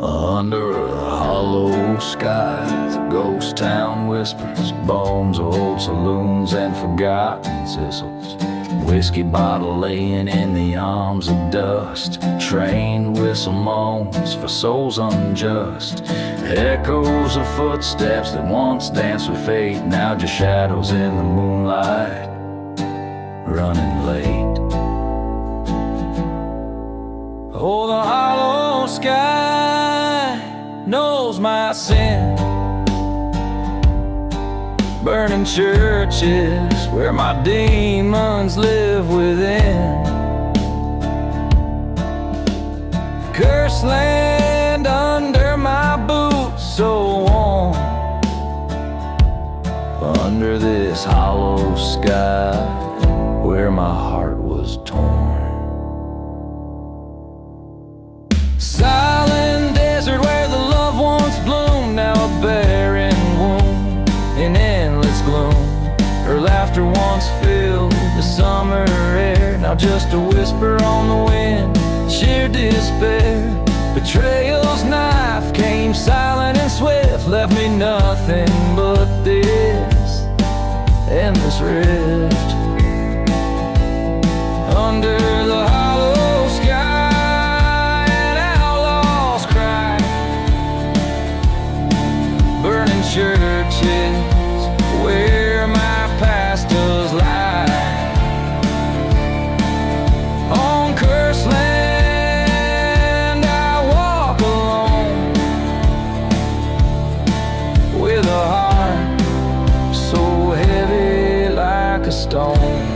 Under a hollow sky, the ghost town whispers, bones of old saloons and forgotten sizzles. Whiskey bottle laying in the arms of dust. Train whistle moans for souls unjust. Echoes of footsteps that once danced with fate, now just shadows in the moonlight, running late. Oh, the hollow sky knows my sin. Burning churches where my demons live within. Cursed land under my boots, so warm. Under this hollow sky where my heart was torn. Silent desert where the loved ones bloom, now a barren womb in endless gloom. Her laughter once filled the summer air, now just a whisper on the wind, sheer despair. Betrayal's knife came silent and swift, left me nothing but this endless rift. Under the hollow sky, an outlaw's cry. Burning churches where my past does lie. On cursed land I walk alone, with a heart so heavy like a stone.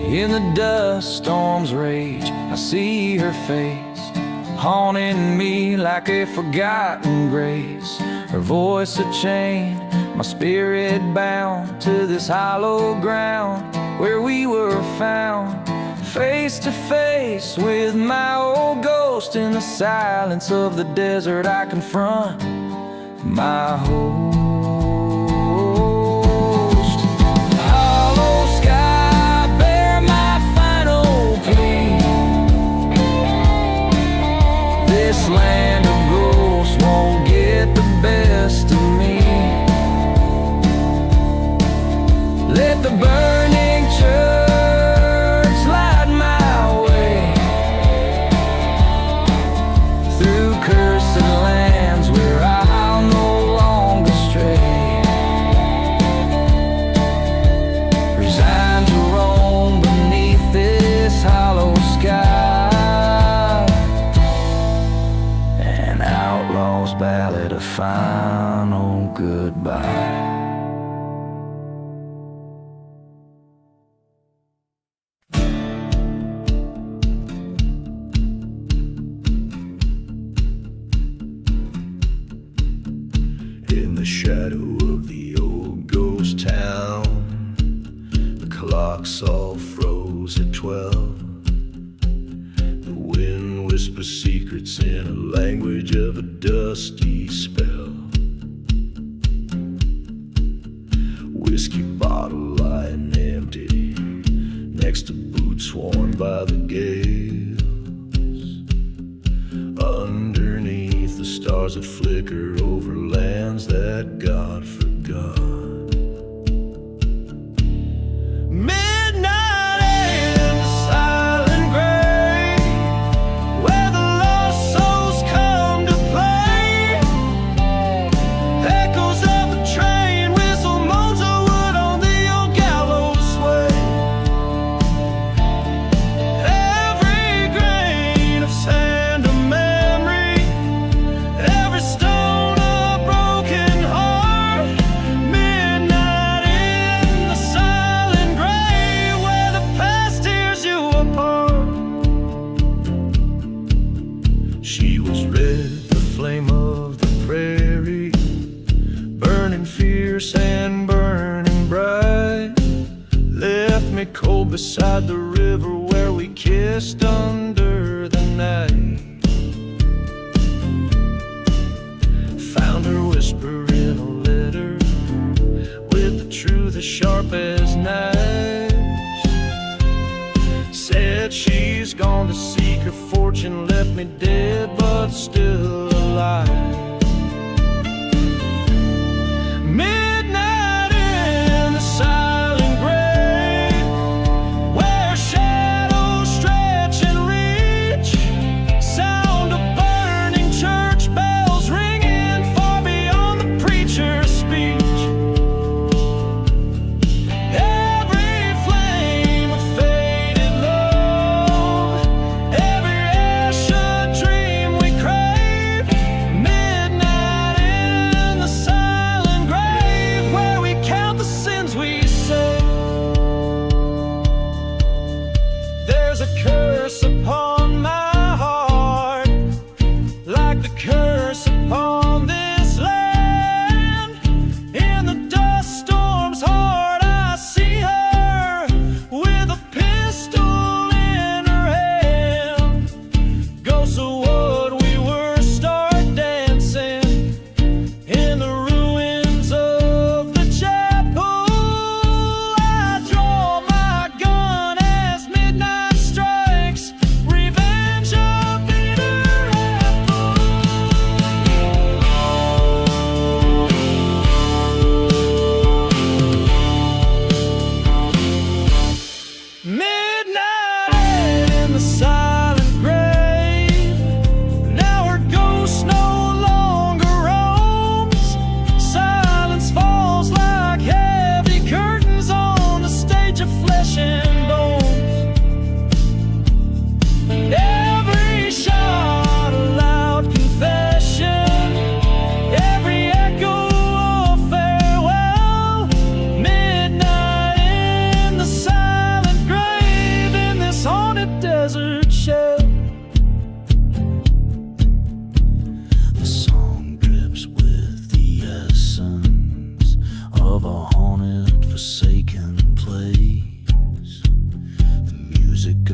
In the dust, storms rage, I see her face, haunting me like a forgotten grace. Her voice a chain, my spirit bound to this hollow ground where we were found. Face to face with my old ghost, in the silence of the desert I confront my host. Hollow sky, bear my final plea. This land of ghosts won't get the best of me. Let the burning church light my way through cursed lands where I'll no longer stray. Resigned to roam beneath this hollow sky, an outlaw's ballad, a final goodbye. In the shadow of the old ghost town, the clocks all froze at 12. The wind whispers secrets in a language of a dusty spell. Whiskey bottle lying empty next to boots worn by the gales. Underneath the stars that flicker over lands that God forgot. Midnight in the silent grave, where the lost souls come to play. Echoes of a train whistle, moans of wood on the old gallows way. Every grain of sand a memory, every stone a broken heart. Midnight in the silent grave, where the past tears you apart. She was red, the flame of the prairie, burning fierce and burning bright. Left me cold beside the river where we kissed under the night. Found her whisper in a letter, with the truth as sharp as knives. said she's gone to seek her fortune, left me dead but still alive. Midnight in the silent grave, where shadows stretch and reach, sound of burning church bells ringing far beyond the preacher's speech.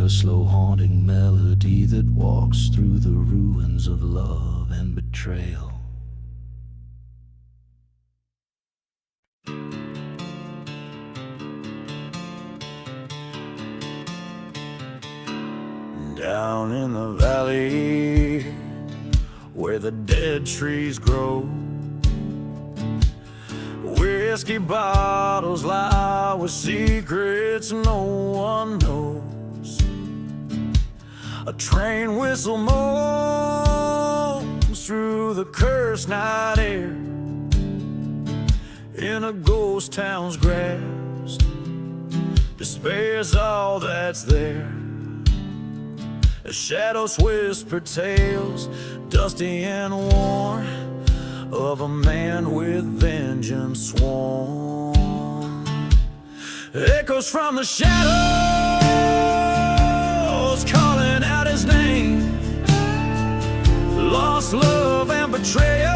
Slow haunting melody that walks through the ruins of love and betrayal. Down in the valley where the dead trees grow, whiskey bottles lie with secrets no one knows. A train whistle moans through the cursed night air in a ghost town's grass. Despair's all that's there, as shadows whisper tales, dusty and worn, of a man with vengeance sworn. Echoes from the shadows calling out his name, lost love and betrayal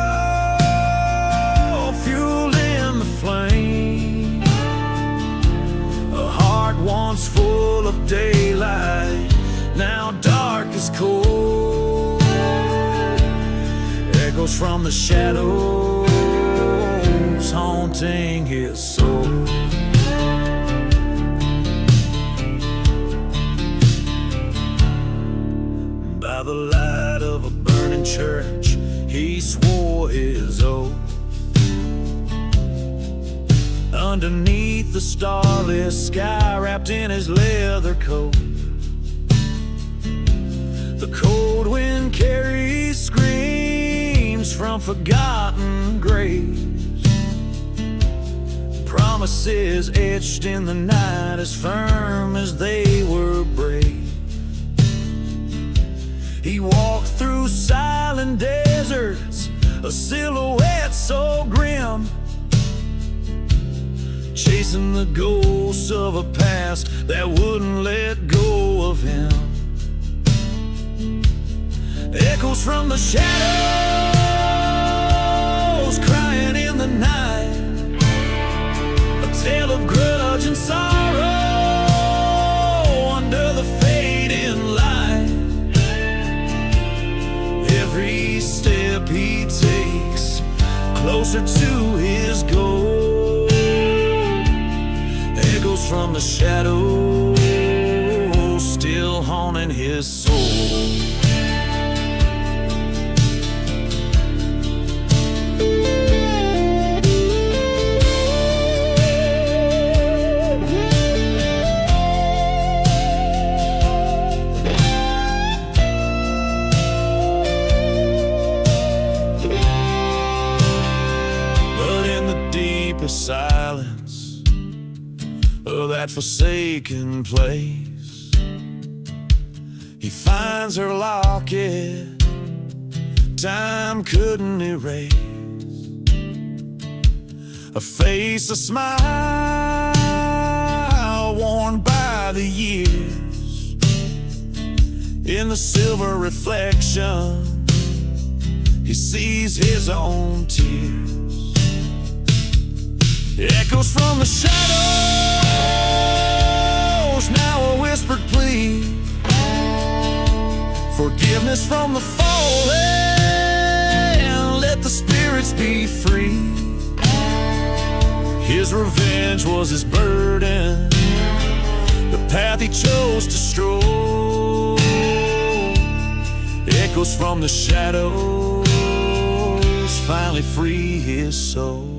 fueled in the flame. A heart once full of daylight, now dark as cold. Echoes from the shadows haunting his soul. By the light of a burning church, he swore his oath. Underneath the starless sky, wrapped in his leather coat, the cold wind carries screams from forgotten graves, promises etched in the night as firm as they were brave. He walked through silent deserts, a silhouette so grim, chasing the ghosts of a past that wouldn't let go of him. Echoes from the shadows crying in the night, a tale of grudge and sorrow under the fading light. Every step he takes closer to his goal. Echoes from the shadows still deepest silence of that forsaken place, he finds her locket time couldn't erase. A face, a smile worn by the years. In the silver reflection, he sees his own tears. Echoes from the shadows, now a whispered plea. Forgiveness from the fallen, let the spirits be free. His revenge was his burden, the path he chose to stroll. Echoes from the shadows finally free his soul.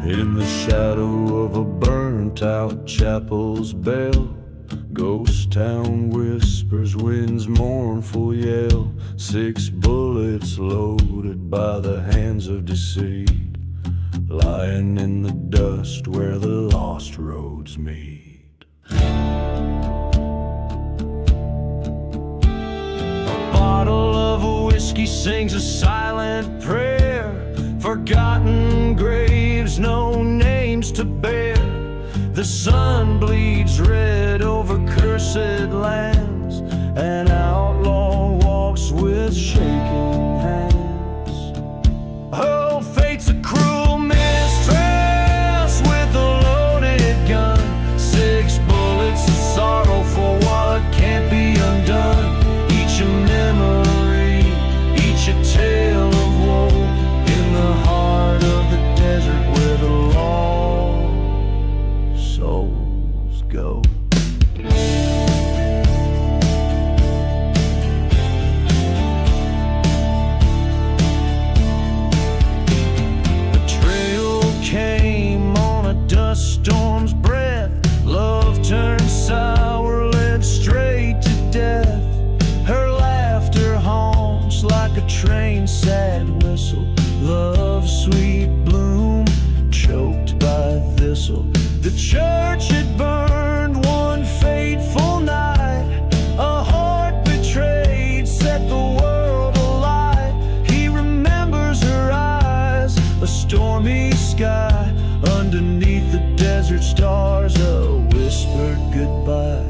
In the shadow of a burnt-out chapel's bell, ghost town whispers, wind's mournful yell. 6 bullets loaded by the hands of deceit, lying in the dust where the lost roads meet. A bottle of whiskey sings a silent prayer. Forgotten graves, no names to bear. The sun bleeds red over cursed lands. An outlaw walks with shaking hands. Oh, fate's a cruel mistress with a loaded gun. 6 bullets of sorrow for what can't be undone. Each a memory, each a tale of woe. The heart of the desert where the lost souls go. Betrayal came on a dust storm's breath. Love turned sour, led straight to death. Her laughter haunts like a train's sad whistle. Love's sweet bloom, choked by thistle. The church had burned one fateful night. A heart betrayed set the world alight. He remembers her eyes, a stormy sky. Underneath the desert stars, a whispered goodbye.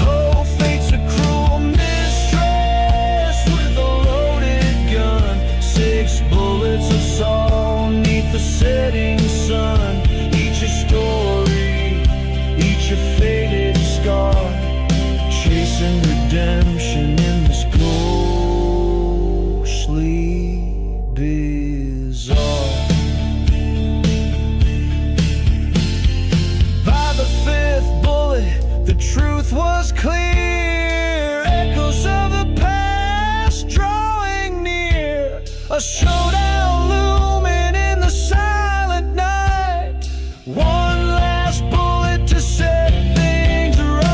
Oh, fate's a cruel mistress with a loaded gun. 6 bullets of sorrow neath the setting sun. Each a story, each a faded scar, chasing redemption in this ghostly bizarre. By the 5th bullet, the truth was clear. Echoes of the past drawing near. A showdown looming in the silent night. One last bullet to set things right.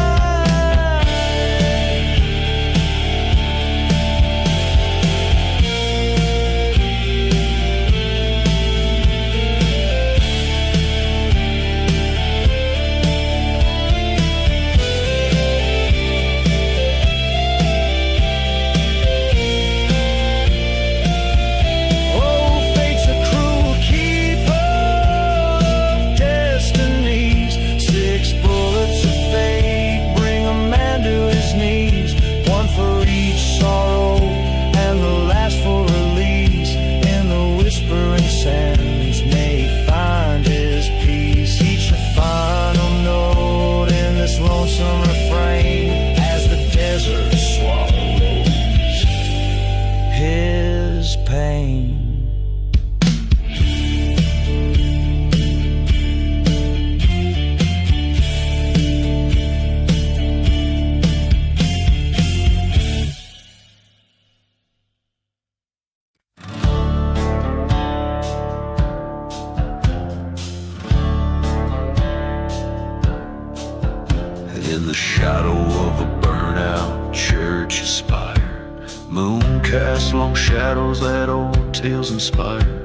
shadow of a burnout church spire. Moon casts long shadows that old tales inspire.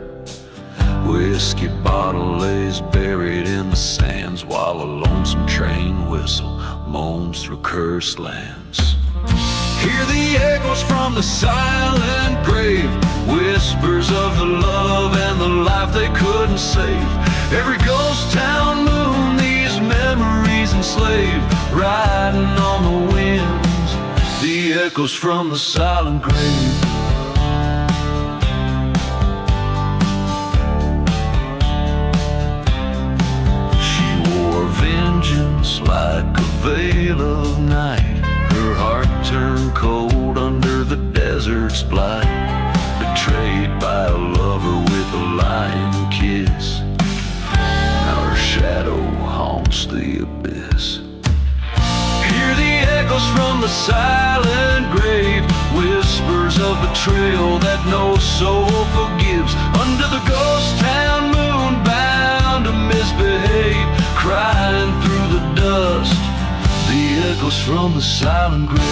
Whiskey bottle lays buried in the sands, while a lonesome train whistle moans through cursed lands. Hear the echoes from the silent grave, whispers of the love and the life they couldn't save. Every ghost town moon, these memories enslaved, riding on the winds, the echoes from the silent grave. Like a veil of night, her heart turned cold under the desert's blight. Betrayed by a lover with a lying kiss, now her shadow haunts the abyss. Hear the echoes from the silent grave, whispers of betrayal that no soul forgives. Under the ghost town moon, bound to misbehave, crying through the dust, the echoes from the silent grave.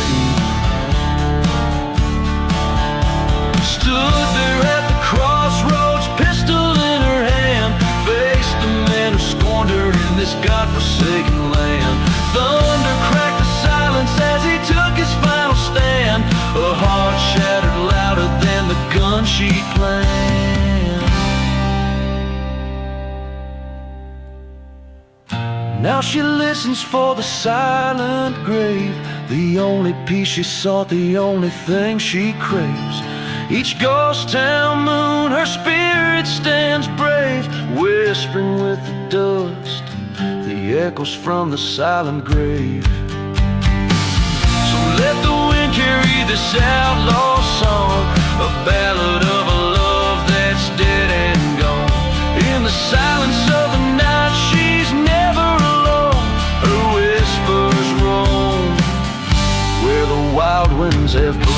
Stood there at the crossroads, pistol in her hand, faced the man who scorned her in this godforsaken land. Thunder cracked the silence as he took his final stand, a heart shattered louder than the gun she planned. Now she listens for the silent grave, the only peace she sought, the only thing she craves. Each ghost town moon, her spirit stands brave, whispering with the dust, the echoes from the silent grave. So let the wind carry this outlaw song, a ballad of a love that's dead and gone. In the silence of the night, she's never alone, her whispers roam where the wild winds have blown.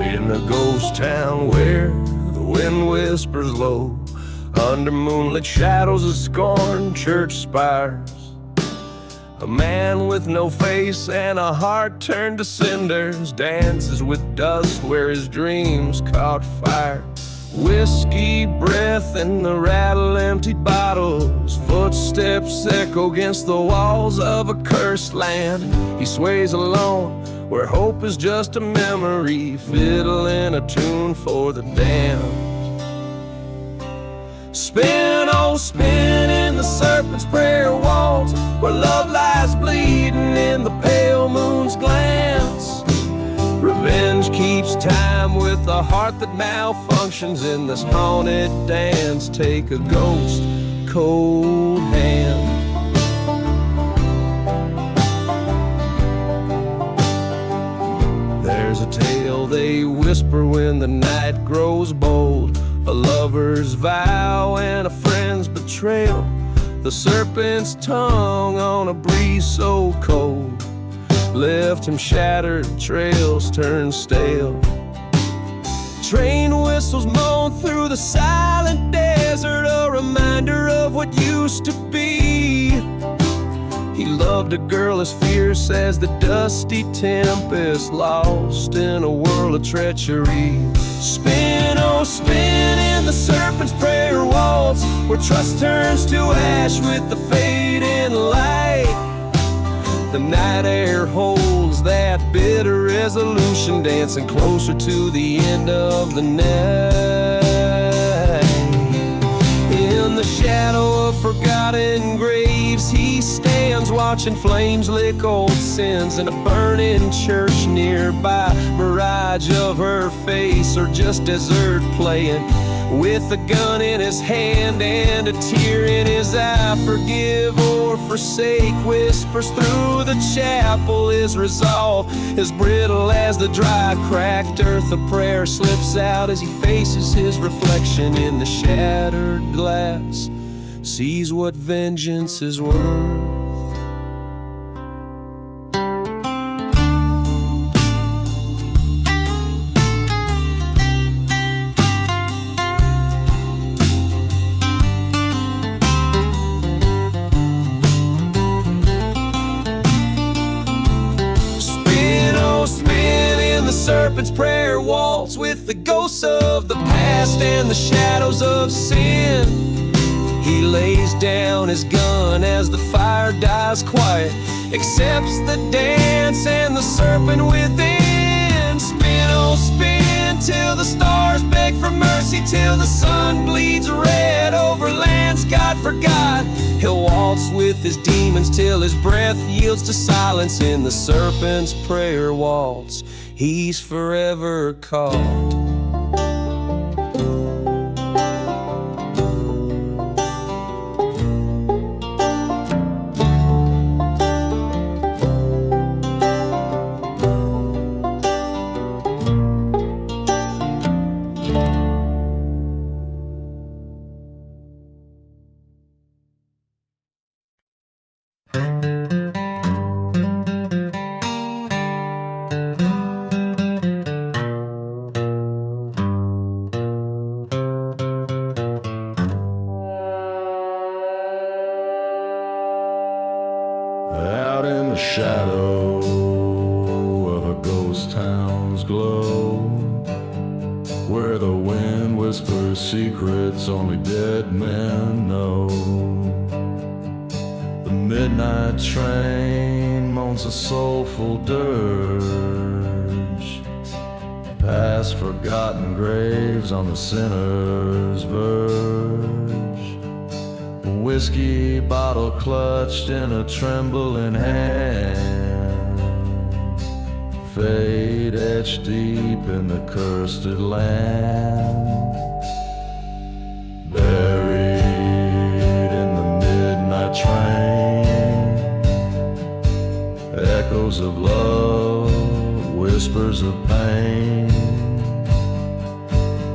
In a ghost town where the wind whispers low, under moonlit shadows of scorned church spires, a man with no face and a heart turned to cinders dances with dust where his dreams caught fire. Whiskey breath in the rattle-emptied bottles, footsteps echo against the walls of a cursed land. He sways alone where hope is just a memory, fiddling a tune for the damned. Spin, oh spin in the serpent's prayer walls, where love lies bleeding in the pale moon's glance. Revenge keeps time with a heart that malfunctions in this haunted dance. Take a ghost cold hand. There's a tale they whisper when the night grows bold, a lover's vow and a friend's betrayal, the serpent's tongue on a breeze so cold left him shattered, trails turned stale. Train whistles moan through the silent desert, a reminder of what used to be. He loved a girl as fierce as the dusty tempest, lost in a world of treachery. Spin, oh spin in the serpent's prayer waltz, where trust turns to ash with the fading light. The night air holds that bitter resolution, dancing closer to the end of the night. In the shadow of forgotten graves, he stands watching flames lick old sins in a burning church nearby. Mirage of her face or just desert playing, with a gun in his hand and a tear in his eye. Forgive or forsake whispers through the chapel. His resolve as brittle as the dry, cracked earth. A prayer slips out as he faces his reflection in the shattered glass, sees what vengeance is worth. Serpent's prayer waltz with the ghosts of the past and the shadows of sin. He lays down his gun as the fire dies quiet, accepts the dance and the serpent within. Spin, oh spin, till the stars beg for mercy, till the sun bleeds red over lands God forgot. He'll waltz with his demons till his breath yields to silence. In the serpent's prayer waltz, he's forever caught. Out in the shadow of a ghost town's glow, where the wind whispers secrets only dead men know. The midnight train moans a soulful dirge, past forgotten graves on the sinner's verge. A whiskey bottle clutched in a trembling hand, fate etched deep in the cursed land. Buried in the midnight train, echoes of love, whispers of pain,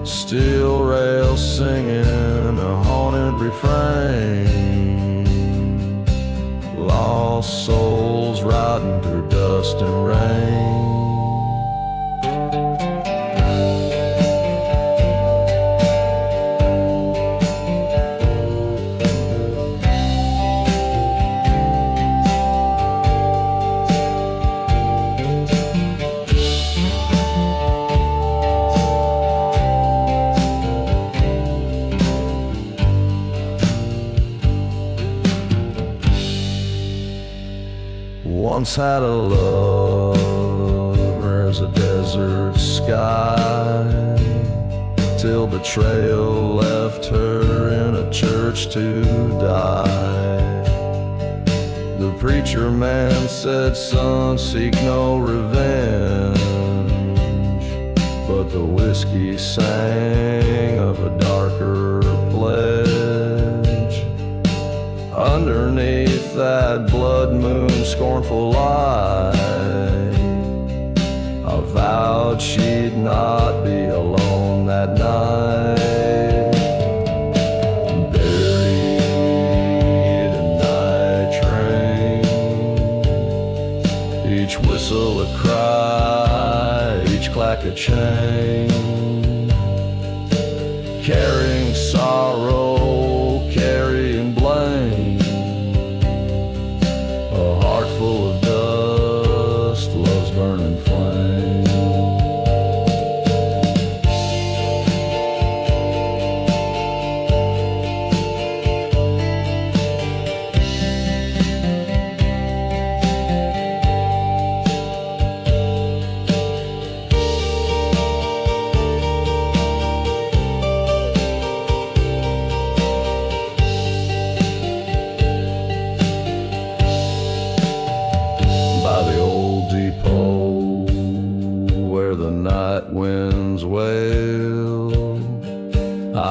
steel rails singing a haunted refrain, lost souls riding through dust and rain. Once had a love as a desert sky, till betrayal left her in a church to die. The preacher man said, son, seek no revenge, but the whiskey sang of a darker pledge. Underneath that blood moon scornful light, I vowed she'd not be alone that night. Buried in night train, each whistle a cry, each clack a chain, carrying sorrow, carrying blame. A heart full of dust, love's burning flame.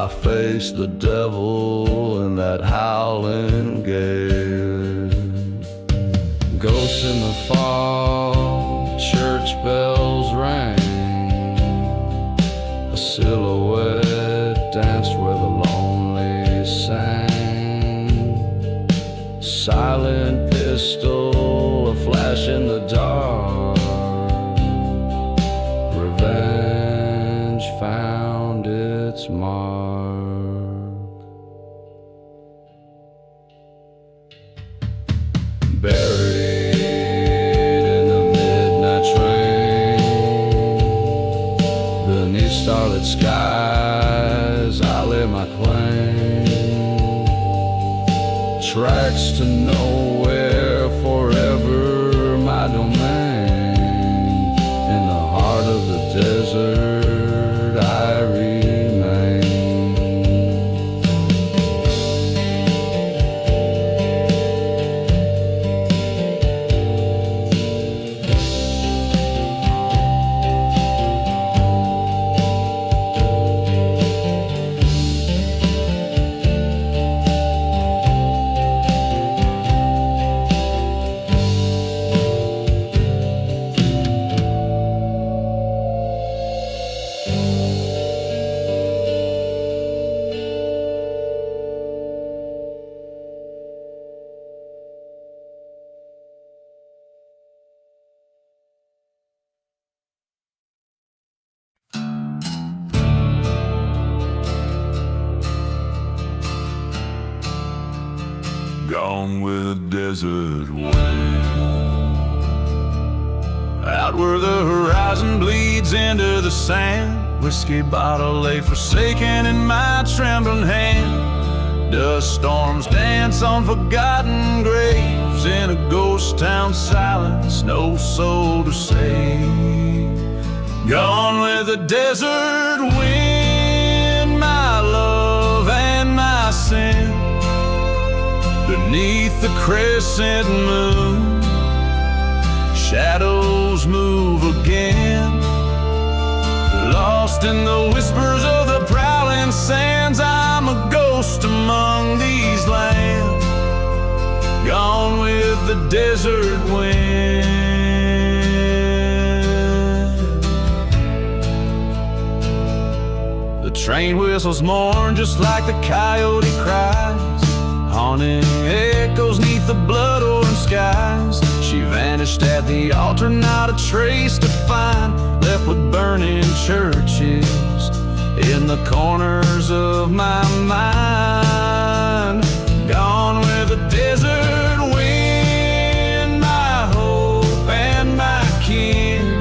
I face the devil in that howling gale. Ghosts in the fog, church bells rang. A silhouette danced where the lonely sang. Silent pistol, a flash in the dark. Revenge found its mark. Buried in the midnight train, beneath starlit skies, I lay my claim. Tracks to nowhere, forever my domain. In the heart of the desert I remain. Gone with the desert wind, out where the horizon bleeds into the sand. Whiskey bottle lay forsaken in my trembling hand. Dust storms dance on forgotten graves. In a ghost town silence, no soul to save. Gone with the desert wind, my love and my sin. Beneath the crescent moon, shadows move again. Lost in the whispers of the prowling sands, I'm a ghost among these lands. Gone with the desert wind. The train whistles mourn just like the coyote cries. Haunting echoes neath the blood-orange skies. She vanished at the altar, not a trace to find. Left with burning churches in the corners of my mind. Gone with the desert wind, my hope and my kin.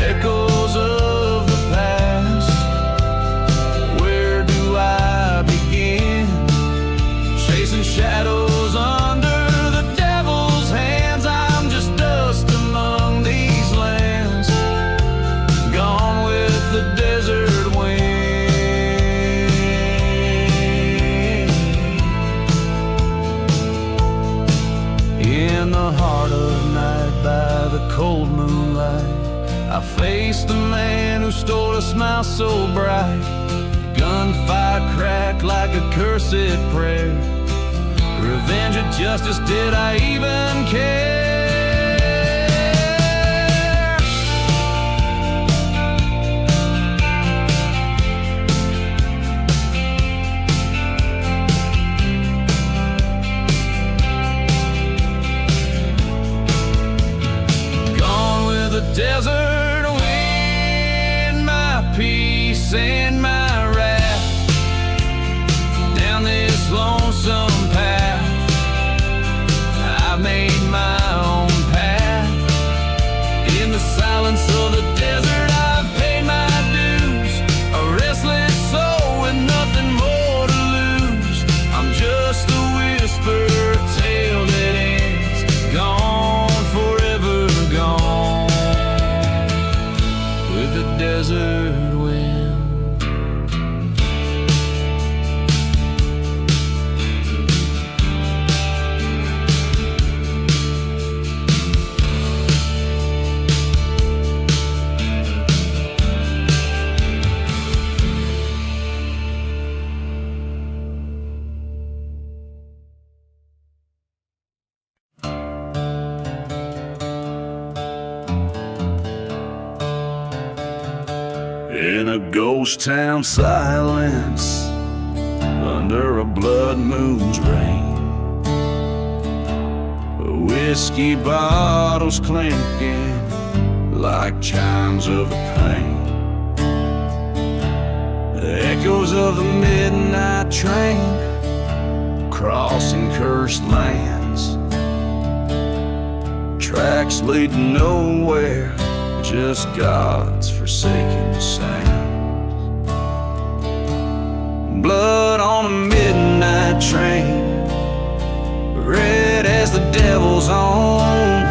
Echoes of the past, where do I begin? Chasing shadows under the devil's hands. I'm just dust among these lands. Gone with the desert wind. In the heart of night, by the cold moonlight, I faced the man who stole a smile so bright. Gunfire cracked like a cursed prayer. Revenge or justice, did I even care? Gone with the desert wind, my peace and my wrath. Down this lonesome path, I made my ghost town silence under a blood moon's rain. Whiskey bottles clinking like chimes of a pain. The echoes of the midnight train crossing cursed lands. Tracks leading nowhere, just God's forsaken sands. Blood on a midnight train, red as the devil's own.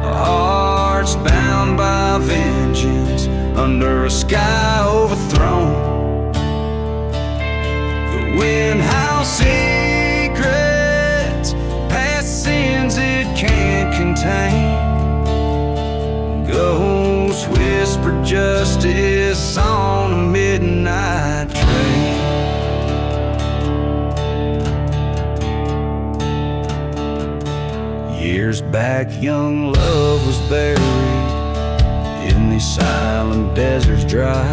Hearts bound by vengeance under a sky overthrown. The wind howls secrets, past sins it can't contain. Ghosts whisper justice on a midnight train. Years back, young love was buried in these silent deserts dry.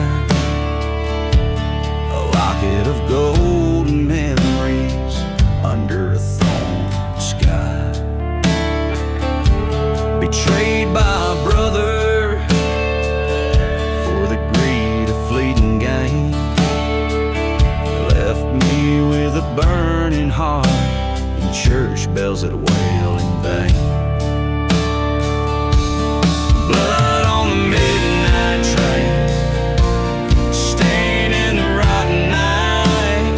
A locket of golden memories under a thorn sky. Betrayed by a brother for the greed of fleeting gain. Left me with a burning heart and church bells that wail in vain. Blood on the midnight train, staying in the rotten night.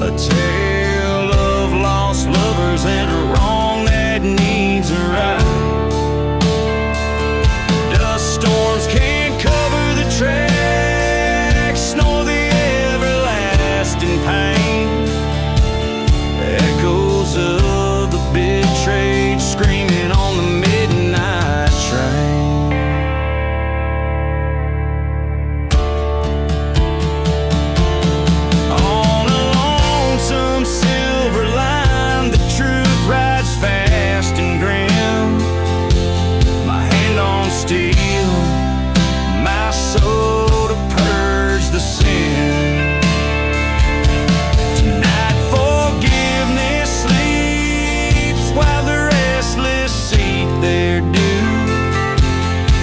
A tale of lost lovers and a wrong that needs a right. Dust storms can't cover the tracks, nor the everlasting pain. Echoes of the betrayed screaming on the midnight train. On a lonesome silver line, the truth rides fast and grim. My hand on steel, my soul to purge the sin. Tonight forgiveness sleeps while the restless seek their due.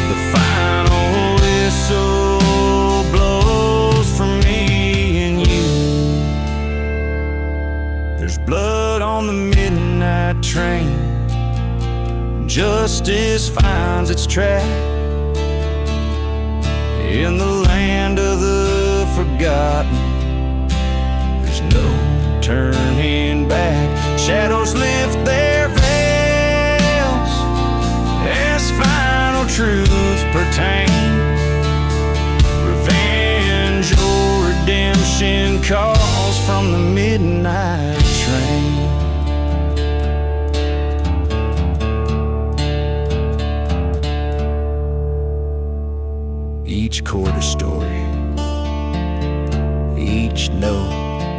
The final whistle blows for me and you. There's blood on the midnight train. Justice finds its track in the land of the forgotten. There's no turning back. Shadows lift their veils as final truths pertain. Revenge or redemption calls from the midnight train. Each chord a story, each note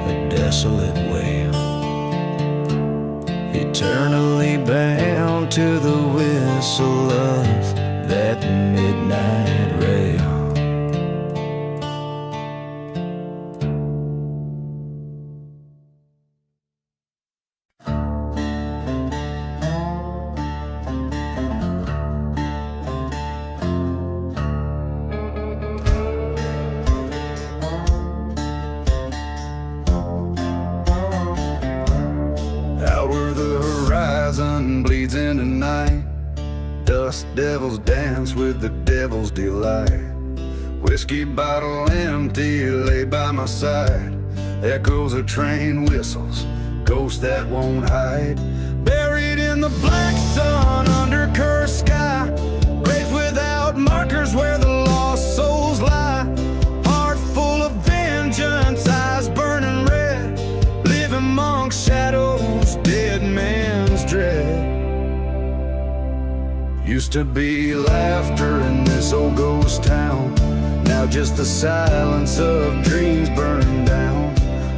a desolate wail, eternally bound to the whistle of that midnight rail. Out where the horizon bleeds into night, dust devils dance with the devil's delight. Whiskey bottle empty lay by my side. Echoes of train whistles, ghosts that won't hide. Buried in the black sun under cursed sky, graves without markers where the lost souls lie. Heart full of vengeance, eyes burning red, live amongst shadows, dead man's dread. Used to be laughter in this old ghost town, now just the silence of dreams burned down.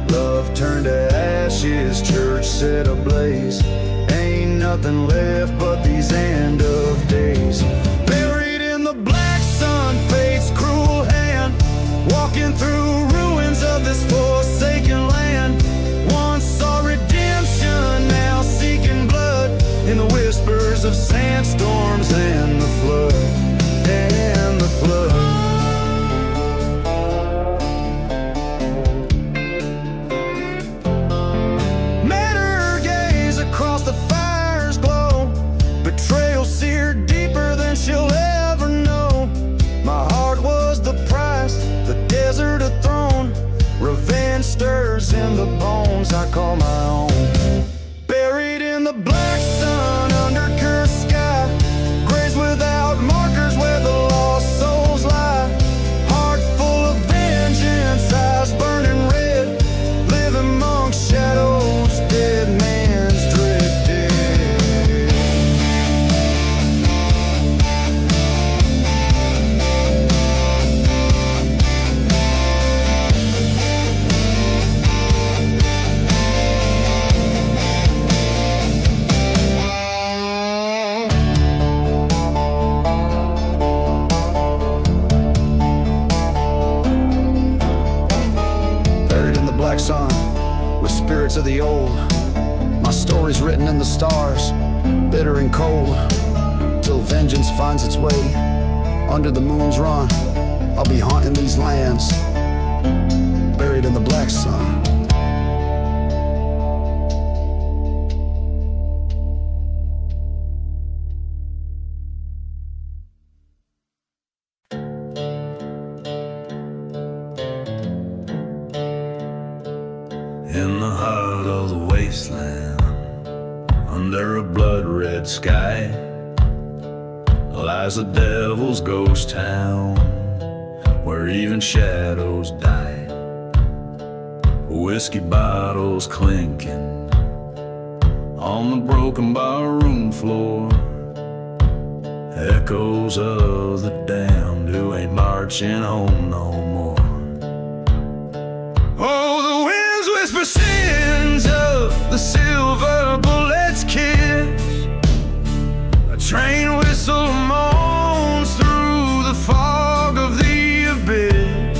Love turned to ashes, church set ablaze. Ain't nothing left but these end of days. Buried in the black sun, fate's cruel hand. roots in the bones I call my own. Buried in the black sun under cursed sky, graves without markers where the lost souls lie. Heart full of vengeance, eyes burning red, live amongst shadows, dead man's drifted. Sun with spirits of the old. My story's written in the stars, bitter and cold, till vengeance finds its way under the moon's run. I'll be haunting these lands, buried in the black sun. In the heart of the wasteland, under a blood-red sky, lies the devil's ghost town, where even shadows die. Whiskey bottles clinking on the broken barroom floor, echoes of the damned who ain't marching home no more. Oh, the winds whisper sins of the silver bullet's kiss. A train whistle moans through the fog of the abyss.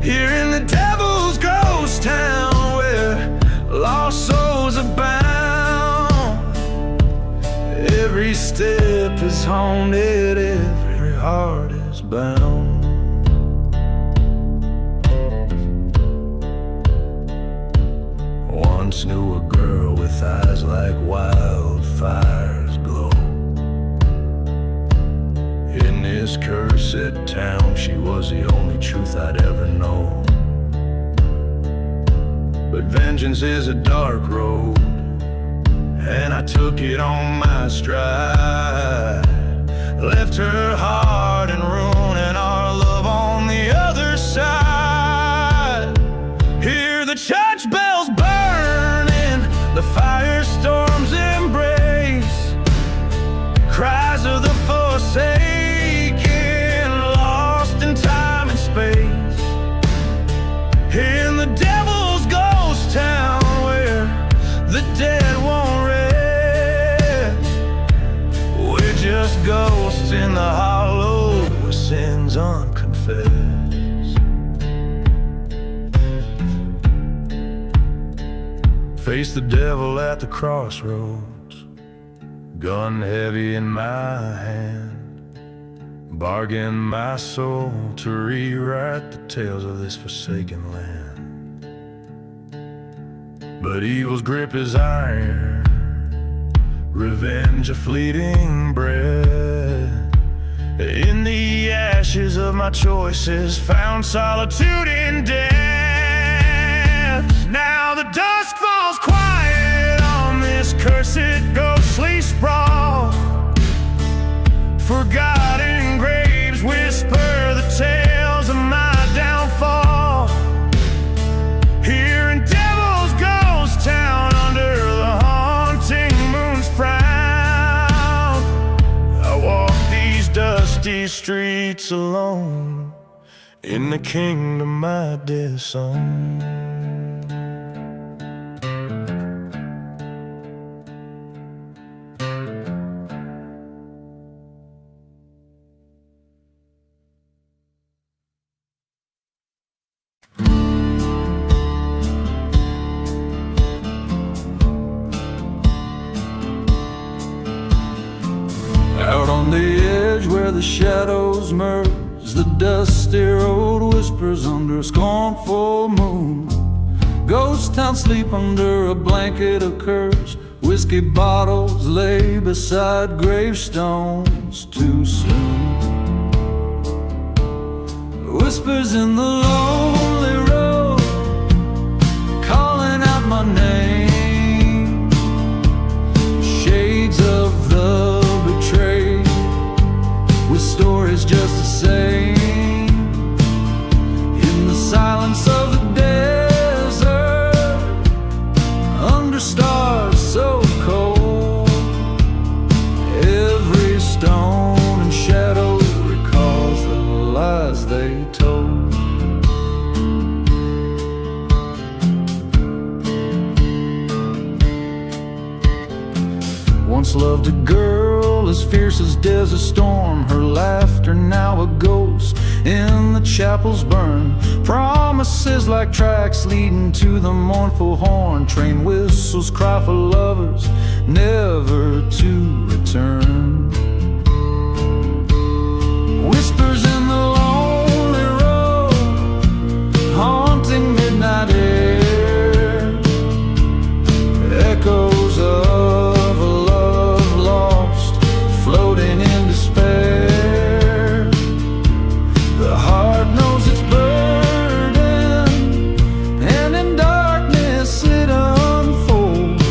Here in the devil's ghost town, where lost souls abound, every step is haunted, every heart is bound. Once knew a girl with eyes like wildfires glow. In this cursed town, she was the only truth I'd ever know. But vengeance is a dark road, and I took it on my stride. Left her heart in ruin and our love on the other side. Hear the church bells burning, the firestorm's embrace, cries of the forsaken, lost in time and space. In the devil's ghost town, where the dead won't rest, we're just ghosts in the hollow with sins unconfessed. Face the devil at the crossroads, gun heavy in my hand, bargain my soul to rewrite the tales of this forsaken land. But evil's grip is iron, revenge a fleeting breath. In the ashes of my choices, found solitude in death. Now the dusk falls quiet on this cursed ghostly sprawl. Forgotten graves whisper the tales of my downfall. Here in Devil's Ghost Town, under the haunting moon's frown, I walk these dusty streets alone, in the kingdom I disown. Out on the edge where the shadows merge, the dusty road whispers under a scornful moon. Ghost town sleep under a blanket of curse. Whiskey bottles lay beside gravestones too soon. Whispers in the lonely road, silence of the desert, under stars so cold, every stone and shadow recalls the lies they told. Once loved a girl as fierce as desert storm, her laughter now a ghost in the chapels burn. Promises like tracks leading to the mournful horn, train whistles cry for lovers never to return. Whispers in the lonely road, haunting midnight air, echoes of floating in despair. The heart knows its burden, and in darkness it unfolds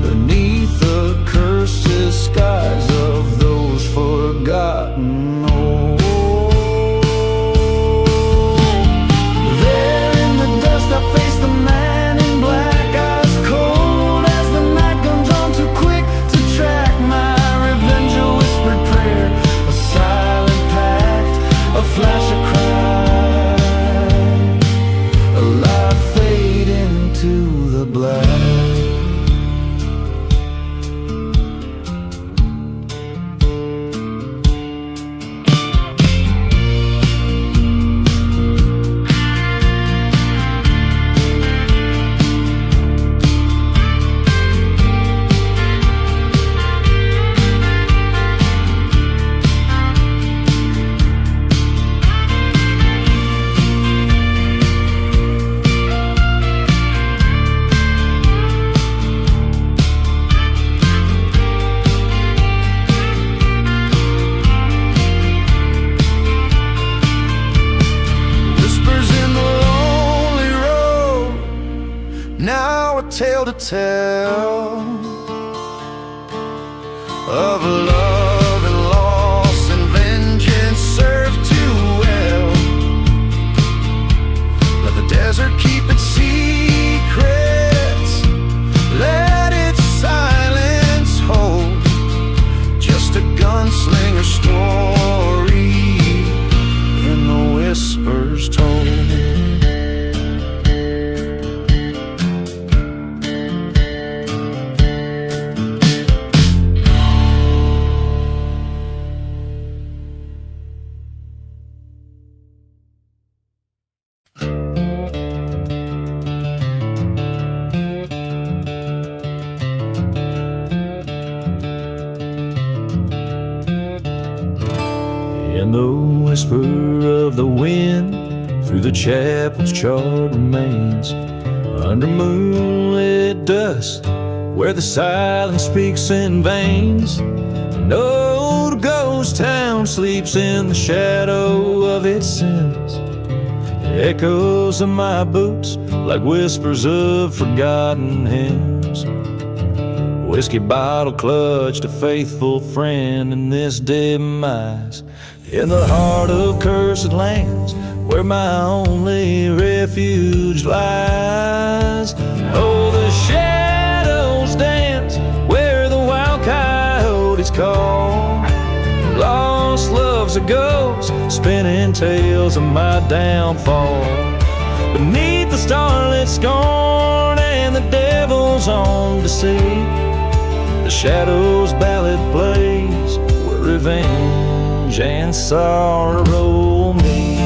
beneath the cursed skies of those forgotten old. There in the dust I face the man in black, eyes cold as the night comes on too quick to track my a flash of cry, a light fade into the black. Tale to tell of love and loss and vengeance served too well. Let the desert keep its secrets, let its silence hold just a gunslinger story in the whispers told. In the whisper of the wind, through the chapel's charred remains, under moonlit dusk, where the silence speaks in veins, an old ghost town sleeps in the shadow of its sins. Echoes of my boots like whispers of forgotten hymns. Whiskey bottle clutched a faithful friend in this demise. In the heart of cursed lands, where my only refuge lies. Oh, the shadows dance where the wild coyotes call. Lost love's a ghost, spinning tales of my downfall. Beneath the starlit scorn and the devil's own deceit, the shadows ballad plays where revenge and sorrow meet.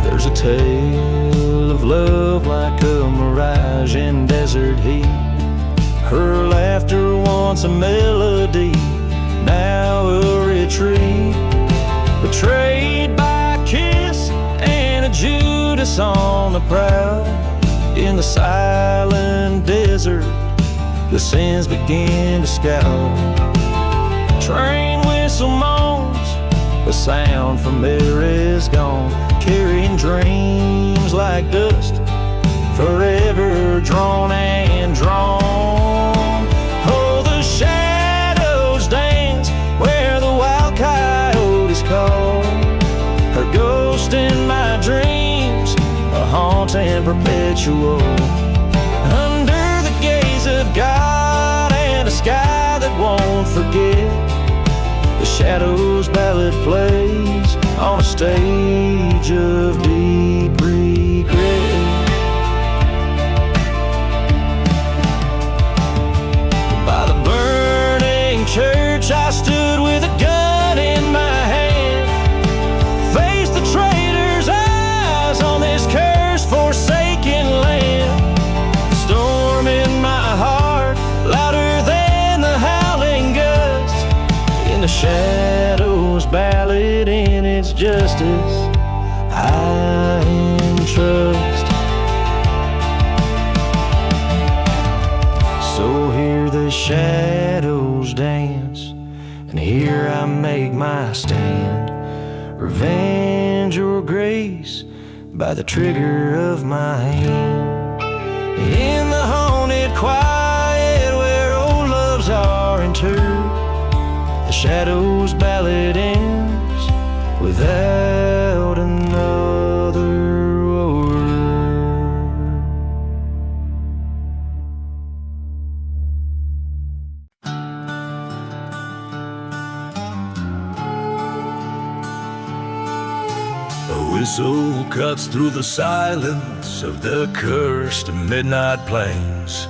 There's a tale of love like a mirage in desert heat. Her laughter once a melody, now a retreat. Betrayed by a kiss and a Judas on the prowl. In the silent desert, the sins begin to scowl. Train whistle moans, the sound from there is gone, carrying dreams like dust, forever drawn and drawn. perpetual. Under the gaze of God and a sky that won't forget, the Shadows ballad plays on a stage of deep regret. By the burning church I stood with a gun in my hand, faced the traitor's eyes on this cursed forsaken land. The storm in my heart louder than the howling gust. In the Shadows ballad, in its justice I entrust. So hear the shadows dance, and here I make my stand. Revenge or grace by the trigger of my hand. In the haunted quiet where old loves are interred, the Shadows ballad ends without another word. A whistle cuts through the silence of the cursed midnight plains.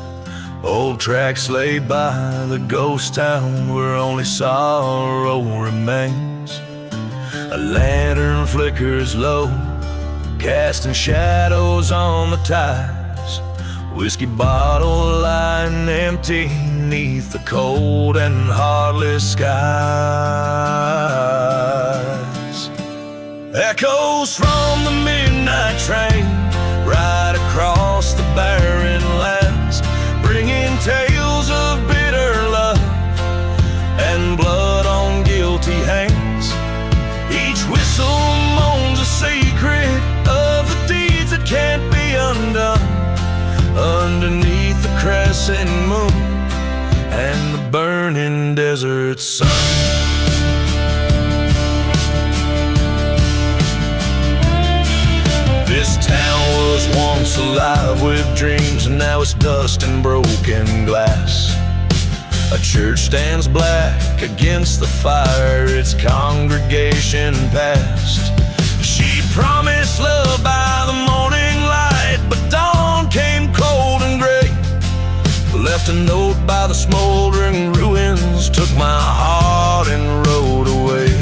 Old tracks laid by the ghost town where only sorrow remains. A lantern flickers low, casting shadows on the ties. Whiskey bottle lying empty neath the cold and heartless skies. Echoes from the midnight train right across the barren lands, bringing tales of bitter love and blood on guilty hands. Each whistle moans a secret of the deeds that can't be undone, underneath the crescent moon and the burning desert sun. This town was once alive with dreams, and now it's dust and broken glass. A church stands black against the fire, its congregation past. She promised love by the morning light, but dawn came cold and gray. Left a note by the smoldering ruins, took my heart and rode away.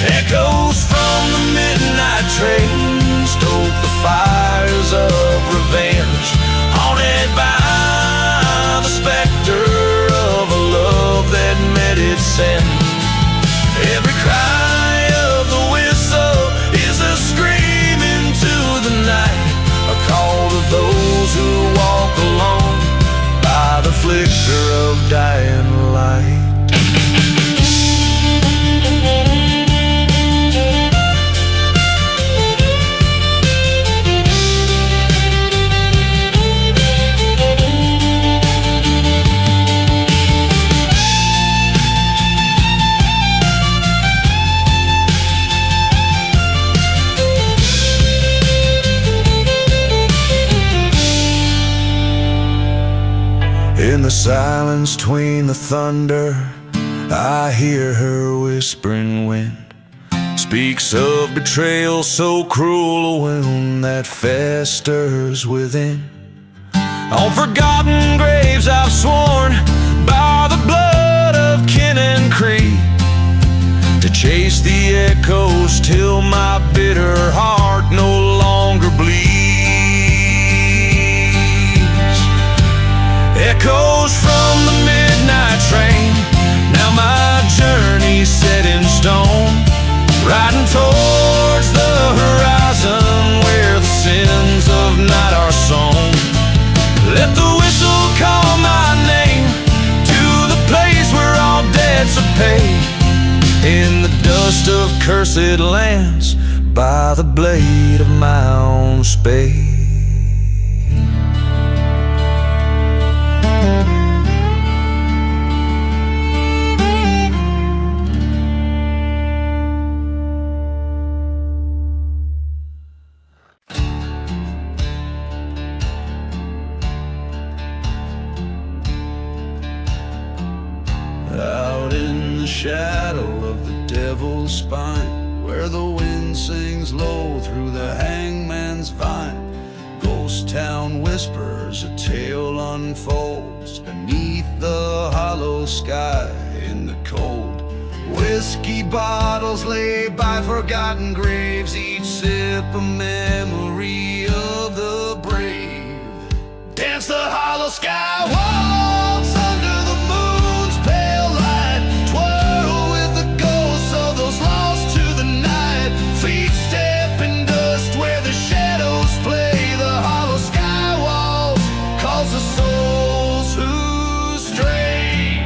Echoes from the midnight train stoke the fires of revenge, haunted by the specter of a love that met its end. Every cry of the whistle is a scream into the night, a call to those who walk alone by the flicker of dying light. In the silence between the thunder, I hear her whispering wind. Speaks of betrayal so cruel, a wound that festers within. On forgotten graves I've sworn by the blood of kin and creed, to chase the echoes till my bitter heart no longer bleeds. Echoes from the midnight train, now my journey's set in stone, riding towards the horizon where the sins of night are sown. Let the whistle call my name to the place where all debts are paid, in the dust of cursed lands by the blade of my own spade. shadow of the devil's spine, where the wind sings low through the hangman's vine. Ghost town whispers, a tale unfolds beneath the hollow sky in the cold. Whiskey bottles lay by forgotten graves, each sip a memory of the brave. Dance the hollow sky waltz under the moon's pale light, twirl with the ghosts of those lost to the night. Feet step in dust where the shadows play, the hollow sky waltz calls the souls who stray.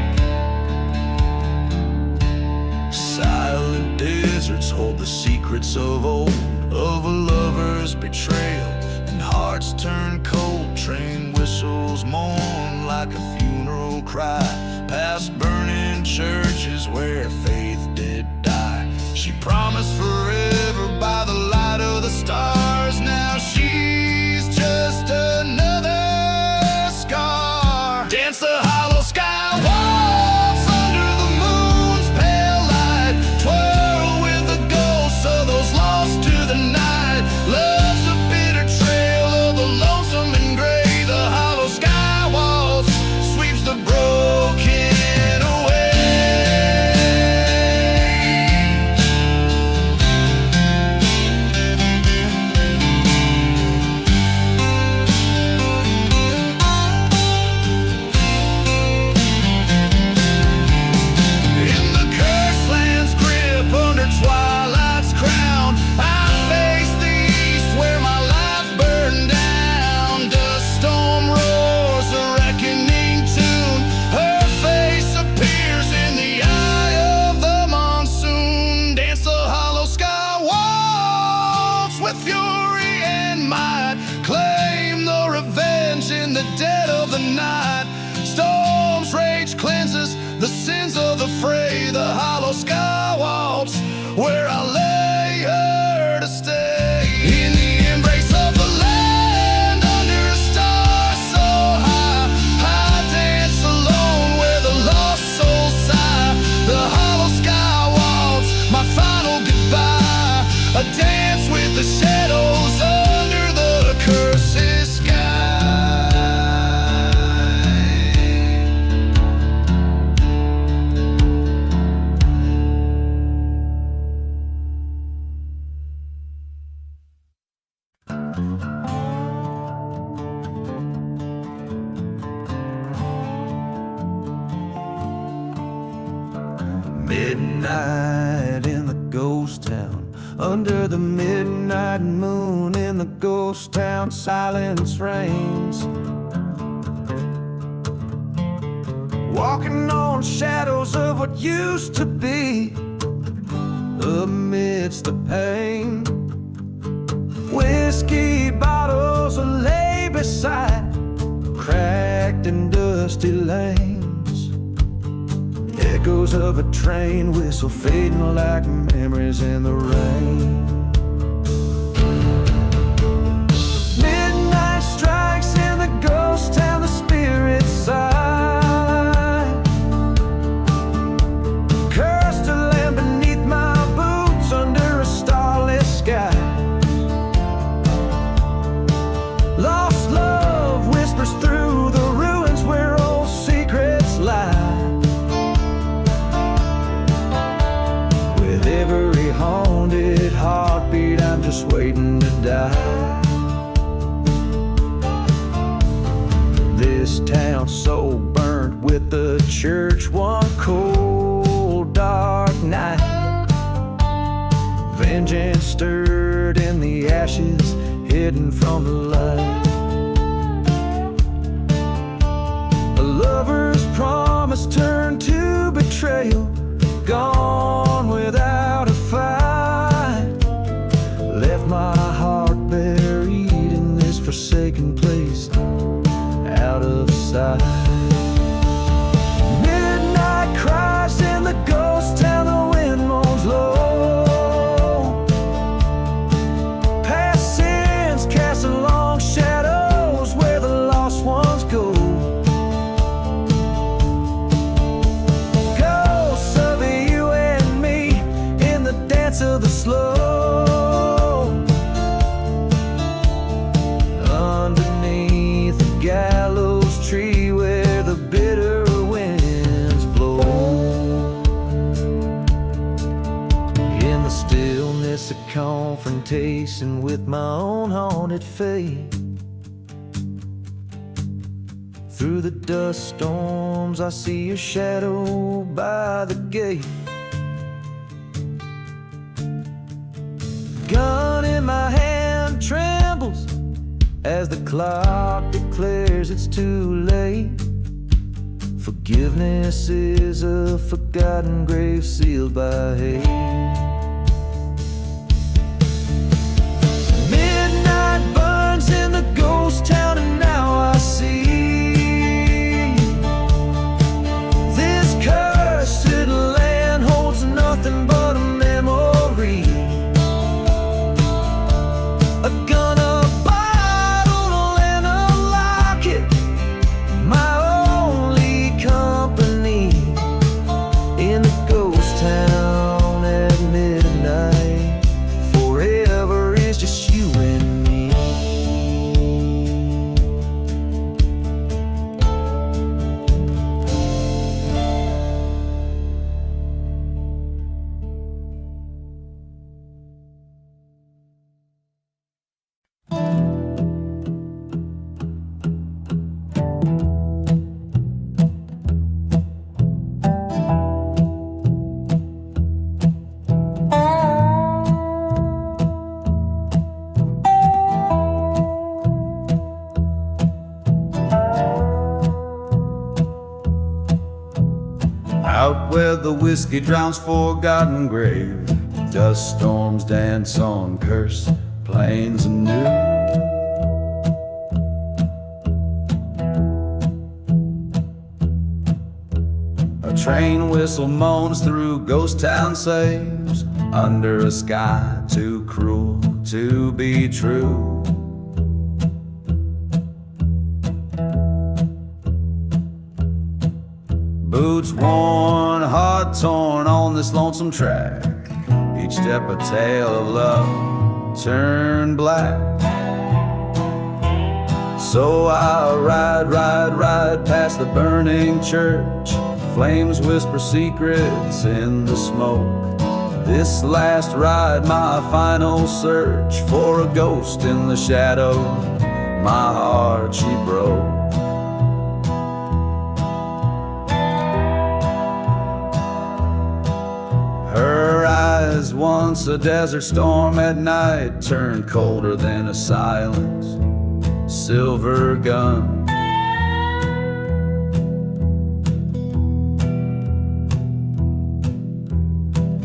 Silent deserts hold the secrets of old, of a lover's betrayal, and hearts turn cold. Train whistles mourn like a funeral cry, past burning churches where faith did die. She promised forever by the light of the stars. Now she's just another scar. Dance the hollow sky waltz under the moon's pale light, twirl with the ghosts of those lost to the night. Love's a bitter trail of the lonesome and gray. The hollow sky waltz sweeps the broken away. In the cursed land's grip, under twilight's crown, I face the east where my life burned down. Dust storm roars a reckoning tune, her face appears in the eye of the monsoon. Dance the hollow sky waltz with fury and might, claim the revenge in the dead of the night. Storm's rage cleanses the sins of the fray, the hollow sky waltz where I lay her to stay. In the embrace of the land, under a star so high, I dance alone where the lost souls sigh. The hollow sky waltz, my final goodbye, a dance with the shadows under the cursed sky. Midnight in the ghost town, under the midnight moon in the ghost town, silence reigns. Walking on shadows of what used to be, amidst the pain. Whiskey bottles lay beside cracked and dusty lanes. Echoes of a train whistle fading like memories in the rain. Midnight strikes in the ghost town, the spirits sigh. Cursed to land beneath my boots under a starless sky. Lost love whispers through the ruins where old secrets lie. With every haunted heartbeat, I'm just waiting to die. This town so burnt with the church one cold dark night. Vengeance stirred in the ashes, hidden from the light. A lover's promise turned to betrayal, gone without a fight. Left my heart buried in this forsaken place, out of sight. Midnight cries in the ghost town, the wind moans low. Past sins cast a long shadow temptation with my own haunted fate. Through the dust storms I see your shadow by the gate. Gun in my hand trembles as the clock declares it's too late. Forgiveness is a forgotten grave sealed by hate. Midnight burns in the ghost town, and now I see this cursed land holds nothing but a memory. A gun, a bottle, and a locket, my only company in the ghost town at midnight. Forever is just you and me. Out where the whiskey drowns forgotten grave, dust storms dance on cursed plains anew. A train whistle moans through ghost town saves, under a sky too cruel to be true. Boots worn, heart torn on this lonesome track, each step a tale of love turned black. So I ride past the burning church, flames whisper secrets in the smoke. This last ride, my final search for a ghost in the shadow, my heart she broke. Her eyes, once a desert storm at night, turned colder than a silent silver gun.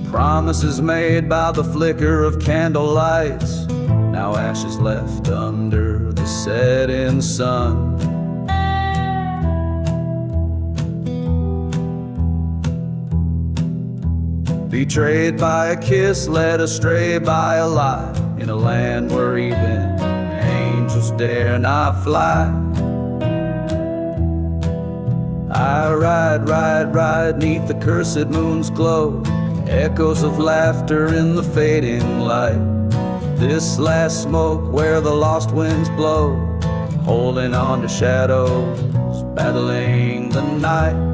Promises made by the flicker of candle lights, now ashes left under the setting sun. Betrayed by a kiss, led astray by a lie, in a land where even angels dare not fly. I ride neath the cursed moon's glow, echoes of laughter in the fading light. This last smoke where the lost winds blow, holding on to shadows, battling the night.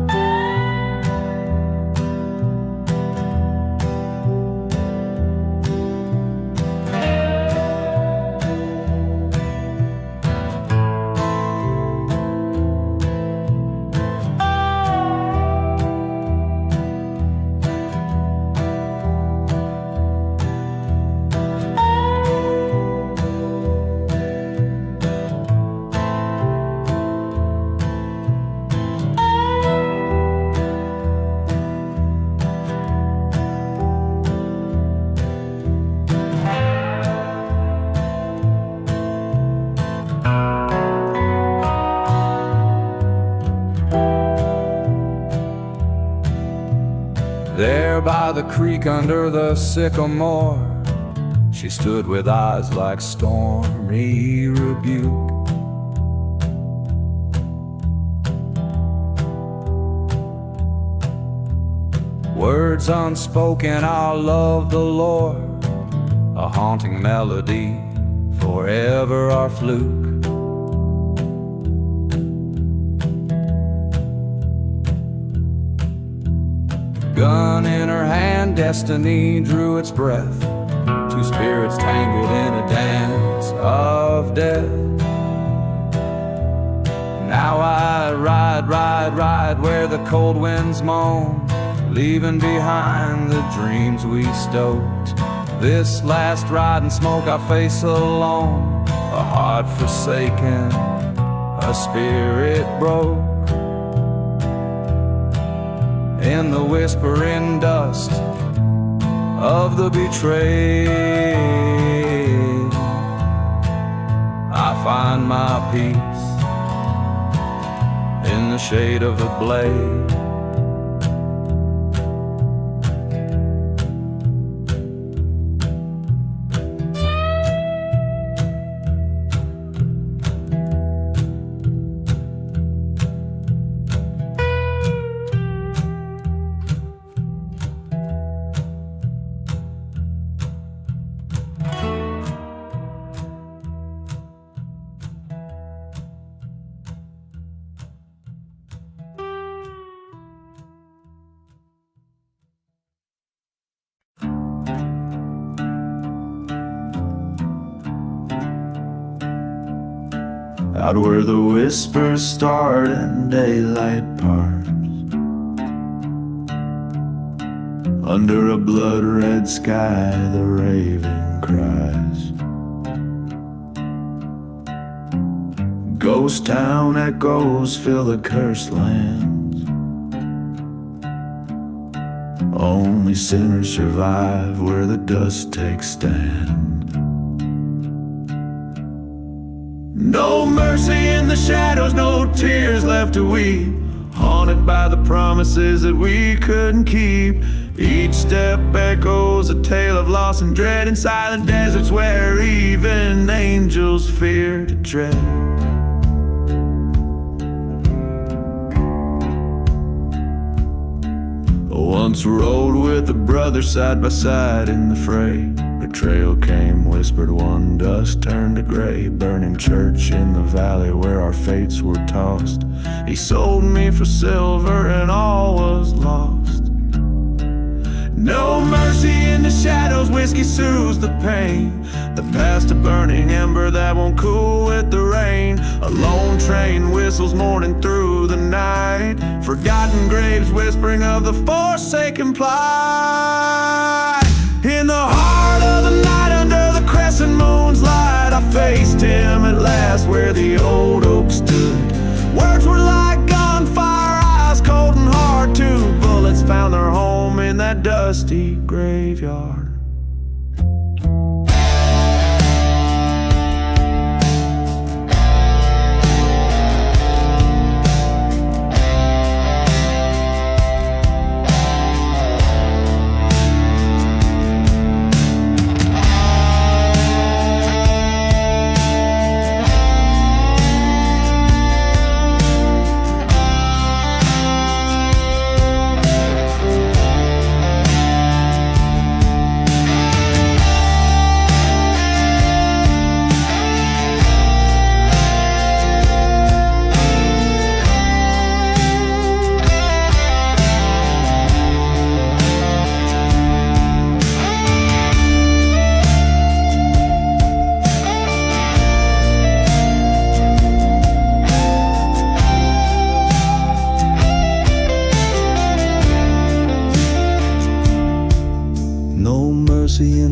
There by the creek under the sycamore, she stood with eyes like stormy rebuke. Words unspoken, I'll love the Lord, a haunting melody, forever our fluke. Gun in her hand, destiny drew its breath two spirits tangled in a dance of death. Now I ride where the cold winds moan, leaving behind the dreams we stoked. This last ride and smoke I face alone, a heart forsaken, a spirit broke. In the whispering dust of the betrayed, I find my peace in the shade of the blade. Out where the whispers start and daylight parts, under a blood-red sky the raven cries. Ghost town echoes fill the cursed lands. Only sinners survive where the dust takes stand. No mercy in the shadows, no tears left to weep, haunted by the promises that we couldn't keep. Each step echoes a tale of loss and dread in silent deserts where even angels fear to tread. Once rode with a brother side by side in the fray. Betrayal came, whispered one, dust turned to gray. Burning church in the valley where our fates were tossed. He sold me for silver and all was lost. No mercy in the shadows, whiskey soothes the pain. The past a burning ember that won't cool with the rain. A lone train whistles mourning through the night. Forgotten graves whispering of the forsaken plight. In the heart of the night under the crescent moon's light, I faced him at last where the old oak stood. Words were like gunfire, eyes cold and hard too. Bullets found their home in that dusty graveyard.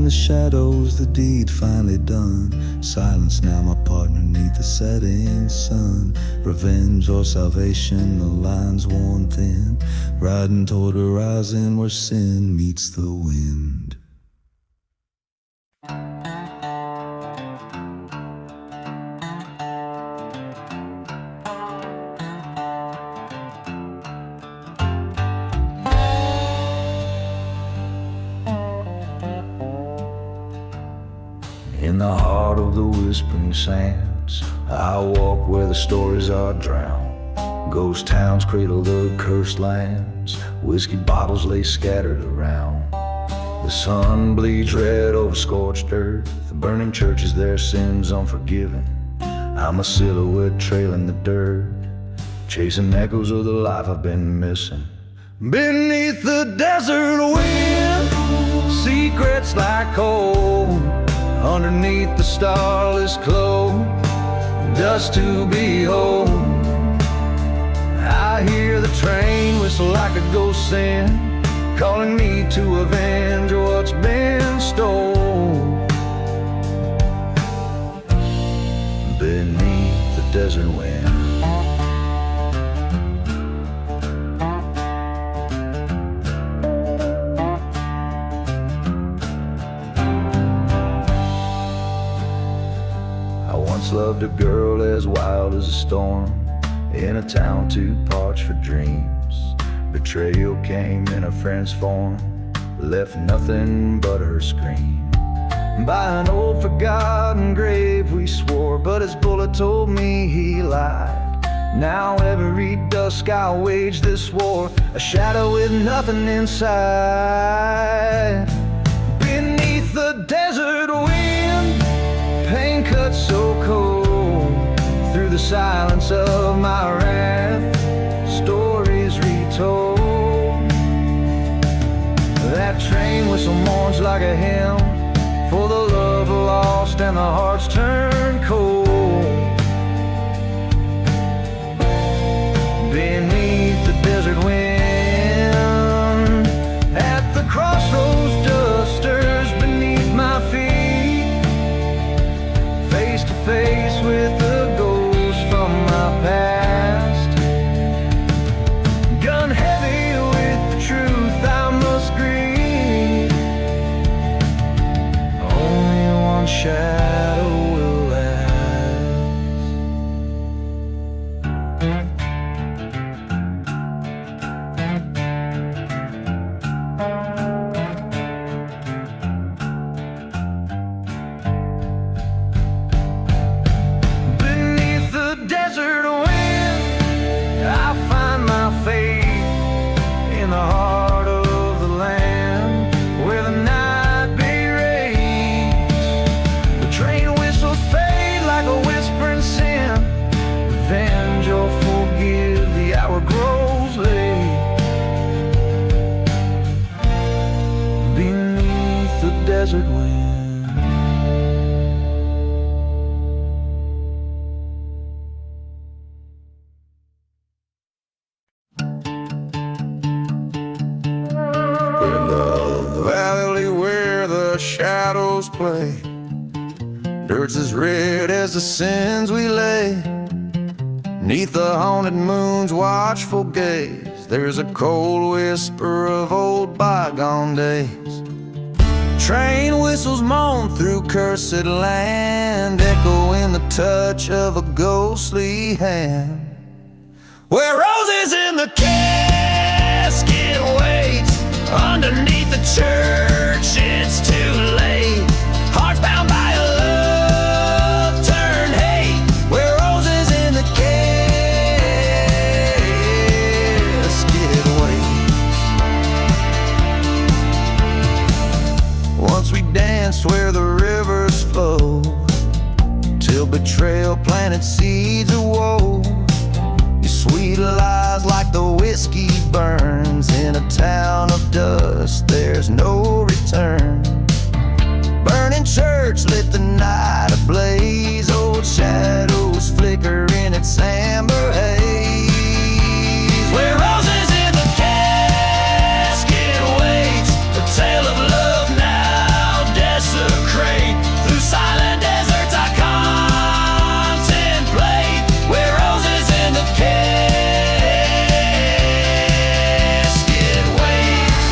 Shadows, the deed finally done. Silence now, my partner, neath the setting sun. Revenge or salvation, the lines worn thin. Riding toward a horizon where sin meets the wind. In the heart of the whispering sands, I walk where the stories are drowned. Ghost towns cradle the cursed lands. Whiskey bottles lay scattered around. The sun bleeds red over scorched earth. The burning churches, their sins unforgiven. I'm a silhouette trailing the dirt, chasing echoes of the life I've been missing. beneath the desert wind. Secrets like coal underneath the starless close, dust to behold. I hear the train whistle like a ghost send, calling me to avenge what's been stolen. Beneath the desert wind. I once loved a girl as wild as a storm, in a town too parched for dreams. Betrayal came in a friend's form, left nothing but her scream. By an old forgotten grave we swore, but his bullet told me he lied. Now every dusk I'll wage this war, a shadow with nothing inside. Beneath the desert wind, pain cuts so cold through the silence of my wrath. Stories retold. That train whistle mourns like a hymn for the love lost and the hearts turned cold. Beneath the desert wind, at the crossroads, dusters beneath my feet, face to face with the ghost from my past. Gun heavy with the truth I must grieve. Only one shadow will last. Beneath the desert wind, I find my fate in the heart of the land, where the night berates. The train whistles fade like a whispering sin. Revenge or forgive, the hour grows late. Beneath the desert wind. In the valley where the shadows play, dirt's as red as the sins we lay. Neath the haunted moon's watchful gaze, there's a cold whisper of old bygone days. Train whistles moan through cursed land, echoing the touch of a ghostly hand. Where roses in the casket waits, underneath the church it's too late. Hearts bound by a love turned hate, where roses in the casket wait. Once we danced where the rivers flow, till betrayal planted seeds of woe. Your sweet lies like the whiskey burns in a town of dust, there's no return. Burning church lit the night ablaze, old shadows flicker in its amber haze. Where roses in the casket waits, the tale of love now desecrate. Through silent deserts I contemplate, where roses in the casket waits.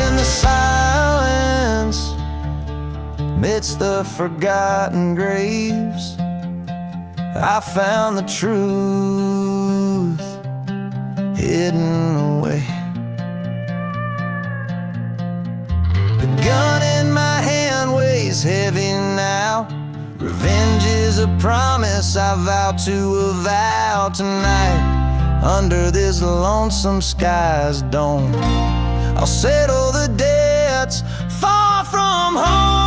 In the silence, midst the forgotten graves, I found the truth hidden away. The gun in my hand weighs heavy now. Revenge is a promise I vow to avow tonight. under this lonesome sky's dome. I'll settle the debts far from home.